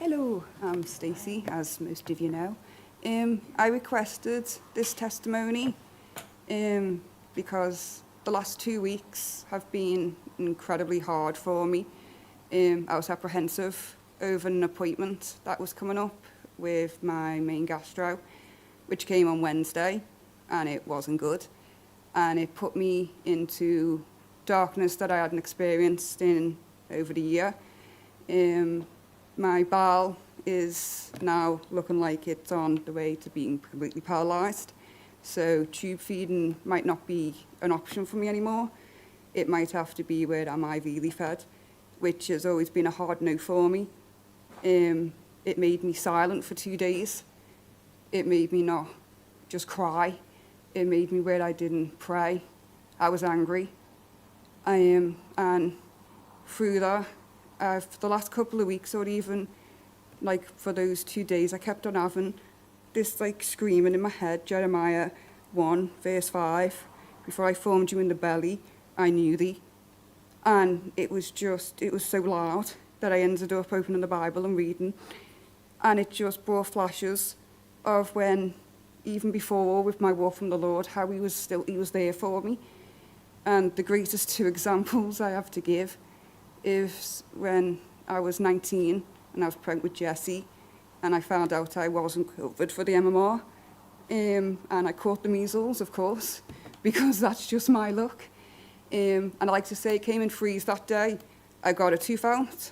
Hello, I'm Stacy, as most of you know. I requested this testimony because the last 2 weeks have been incredibly hard for me. I was apprehensive over an appointment that was coming up with my main gastro, which came on Wednesday, and it wasn't good. And it put me into darkness that I hadn't experienced in over the year. My bowel is now looking like it's on the way to being completely paralysed. So tube feeding might not be an option for me anymore. It might have to be where I'm IV'ly fed, which has always been a hard no for me. It made me silent for 2 days. It made me not just cry. It made me where I didn't pray. I was angry. And through that, for the last couple of weeks, or even like for those 2 days, I kept on having this like screaming in my head, Jeremiah 1 verse 5, before I formed you in the belly, I knew thee. And it was so loud that I ended up opening the Bible and reading. And it just brought flashes of when, even before with my walk from the Lord, how he was there for me. And the greatest two examples I have to give is when I was 19 and I was pregnant with Jessie, and I found out I wasn't covered for the MMR. And I caught the measles, of course, because that's just my luck. And I like to say it came in threes that day. I got a tooth out,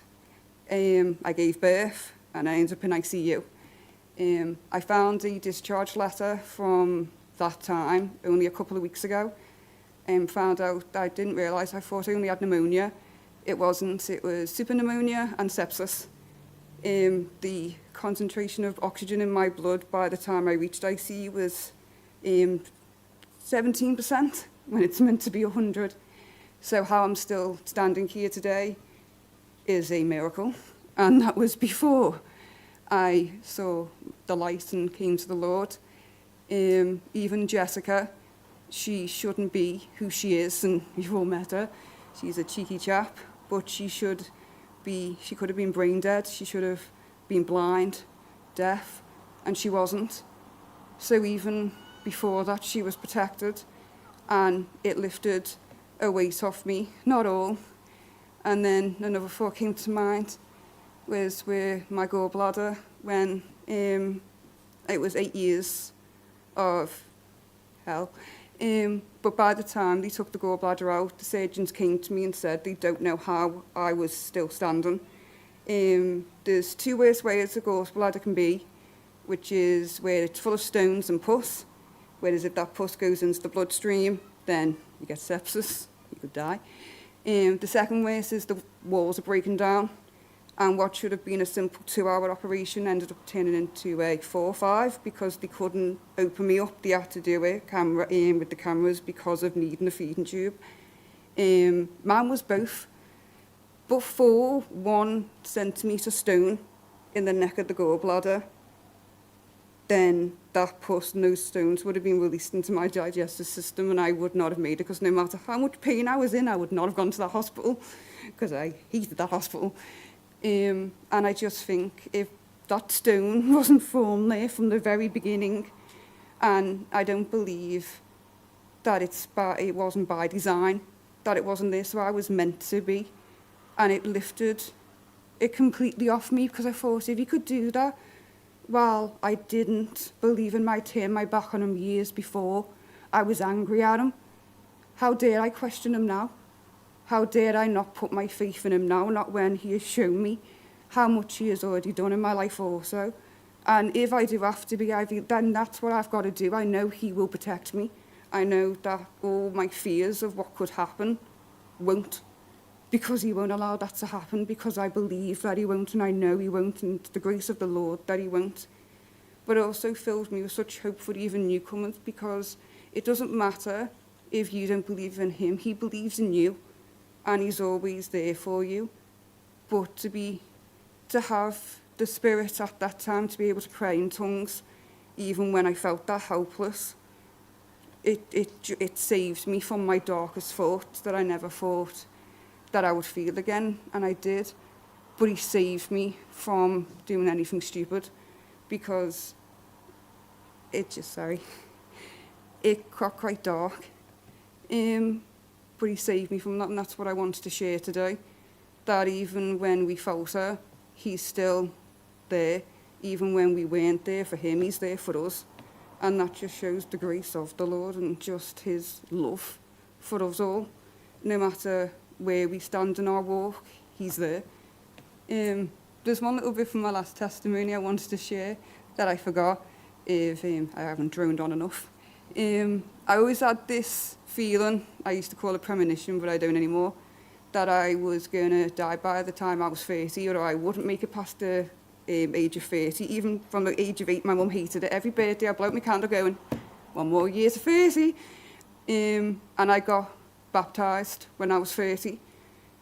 I gave birth, and I ended up in ICU. I found a discharge letter from that time only a couple of weeks ago, and found out I didn't realise, I thought I only had pneumonia. It wasn't, it was superpneumonia and sepsis. The concentration of oxygen in my blood by the time I reached ICU was 17% when it's meant to be 100. So how I'm still standing here today is a miracle. And that was before I saw the light and came to the Lord. Even Jessica, she shouldn't be who she is, and you've all met her. She's a cheeky chap, but she could have been brain dead, she should have been blind, deaf, and she wasn't. So even before that, she was protected, and it lifted a weight off me, not all. And then another thought came to mind, was with my gallbladder, when it was 8 years of hell. But by the time they took the gallbladder out, the surgeons came to me and said they don't know how I was still standing. There's two worst ways a gallbladder can be, which is where it's full of stones and pus, whereas if that pus goes into the bloodstream, then you get sepsis, you could die. The second worst is the walls are breaking down, and what should have been a simple 2-hour operation ended up turning into a 4 or 5 because they couldn't open me up. They had to do it with the cameras because of needing a feeding tube. Mine was both. But for 1 centimetre stone in the neck of the gallbladder, then that pus and those stones would have been released into my digestive system, and I would not have made it, because no matter how much pain I was in, I would not have gone to that hospital, because I hated that hospital. And I just think if that stone wasn't formed there from the very beginning, and I don't believe that it wasn't by design, that it wasn't there, so I was meant to be. And it lifted it completely off me, because I thought if he could do that, well, I didn't believe in turn my back on him years before. I was angry at him. How dare I question him now? How dare I not put my faith in him now, not when he has shown me how much he has already done in my life also. And if I do have to be IV, then that's what I've got to do. I know he will protect me. I know that all my fears of what could happen won't, because he won't allow that to happen, because I believe that he won't, and I know he won't, and the grace of the Lord that he won't. But it also fills me with such hope for even newcomers, because it doesn't matter if you don't believe in him. He believes in you, and he's always there for you. But to have the Spirit at that time, to be able to pray in tongues, even when I felt that helpless, it saved me from my darkest thoughts that I never thought that I would feel again, and I did. but he saved me from doing anything stupid, because it got quite dark. But he saved me from that, and that's what I wanted to share today. That even when we falter, he's still there. Even when we weren't there for him, he's there for us. And that just shows the grace of the Lord and just his love for us all. No matter where we stand in our walk, he's there. There's one little bit from my last testimony I wanted to share that I forgot, if I haven't droned on enough. I always had this feeling, I used to call it premonition, but I don't anymore, that I was going to die by the time I was 30, or I wouldn't make it past the age of 30. Even from the age of 8, my mum hated it. Every birthday I'd blow out my candle going, 1 more year to 30. And I got baptised when I was 30.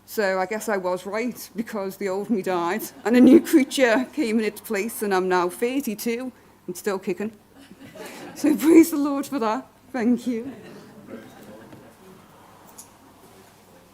So I guess I was right, because the old me died and a new creature came in its place, and I'm now 32 and still kicking. So praise the Lord for that. Thank you.